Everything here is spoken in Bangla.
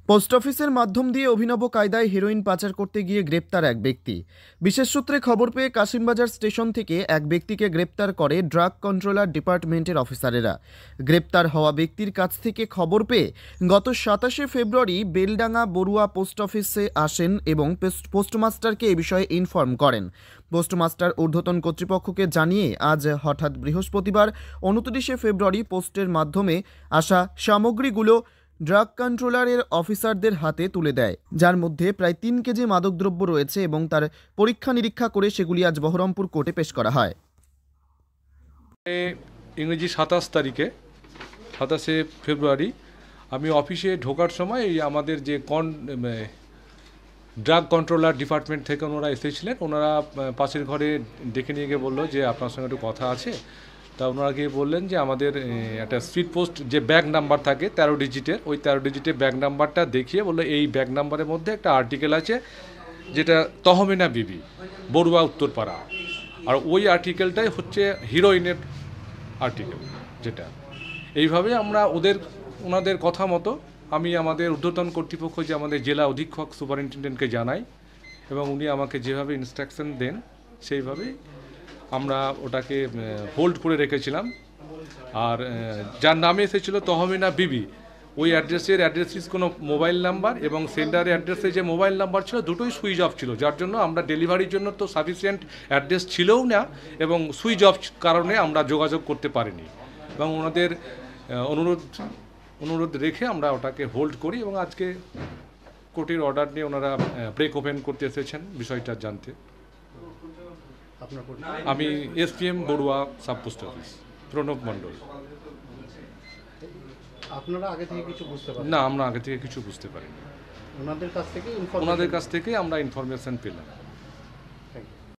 পোস্ট অফিসের মাধ্যম দিয়ে অভিনব কায়দায় হেরোইন পাচার করতে গিয়ে গ্রেপ্তার এক ব্যক্তি। বিশেষ সূত্রে খবর পেয়ে কাশিমবাজার স্টেশন থেকে এক ব্যক্তিকে গ্রেপ্তার করে ড্রাগ কন্ট্রোলার ডিপার্টমেন্টের অফিসারেরা। গ্রেপ্তার হওয়া ব্যক্তির কাছ থেকে খবর পেয়ে গত 27শে ফেব্রুয়ারি বেলডাঙ্গা বড়ুয়া পোস্ট অফিসে আসেন এবং পোস্টমাস্টারকে এ বিষয়ে ইনফর্ম করেন। পোস্টমাস্টার ঊর্ধ্বতন কর্তৃপক্ষকে জানিয়ে আজ হঠাৎ বৃহস্পতিবার 29শে ফেব্রুয়ারি পোস্টের মাধ্যমে আসা সামগ্রীগুলো ড্রাগ কন্ট্রোলারের অফিসারদের হাতে তুলে দেয়, যার মধ্যে প্রায় 3 কেজি মাদকদ্রব্য রয়েছে এবং তার পরীক্ষা নিরীক্ষা করে সেগুলি আজ বহরমপুর কোর্টে পেশ করা হয়। ইংরেজি 27শে ফেব্রুয়ারি আমি অফিসে ঢোকার সময় এই আমাদের যে ড্রাগ কন্ট্রোলার ডিপার্টমেন্ট থেকে ওনারা এসেছিলেন। ওনারা পাশের ঘরে ডেকে নিয়ে গিয়ে বললো যে আপনার সঙ্গে একটু কথা আছে। তা ওনারা গিয়ে বললেন যে আমাদের একটা স্পিড পোস্ট যে ব্যাগ নাম্বার থাকে 13 ডিজিটের, ওই 13 ডিজিটের ব্যাগ নাম্বারটা দেখিয়ে বললো এই ব্যাগ নাম্বারের মধ্যে একটা আর্টিকেল আছে যেটা তহমিনা বিবি, বড়ুয়া উত্তরপাড়া, আর ওই আর্টিকেলটাই হচ্ছে হিরোইনের আর্টিকেল। যেটা এইভাবে আমরা ওনাদের কথা মতো আমি আমাদের ঊর্ধ্বতন কর্তৃপক্ষ যে আমাদের জেলা অধীক্ষক সুপারিনটেন্ডেন্টকে জানাই এবং উনি আমাকে যেভাবে ইনস্ট্রাকশন দেন সেইভাবেই আমরা ওটাকে হোল্ড করে রেখেছিলাম। আর যার নামে এসেছিল তহমিনা বিবি, ওই অ্যাড্রেসিস কোনো মোবাইল নাম্বার এবং সেন্ডারের অ্যাড্রেসে যে মোবাইল নাম্বার ছিল দুটোই সুইচ অফ ছিল, যার জন্য আমরা ডেলিভারির জন্য তো সাফিসিয়েন্ট অ্যাড্রেস ছিলও না এবং সুইচ অফ কারণে আমরা যোগাযোগ করতে পারিনি এবং ওনাদের অনুরোধ রেখে আমরা ওটাকে হোল্ড করি এবং আজকে কোর্টের অর্ডার নিয়ে ওনারা ব্রেক ওপেন করতে এসেছেন বিষয়টা জানতে। আমি SPM Barua sub post office, Pranab Mondal. আপনারা আগে থেকে কিছু বুঝতে পারেন? না, আমরা আগে থেকে কিছু বুঝতে পারিনি। ওনাদের কাছ থেকে আমরা ইনফরমেশন পেলাম।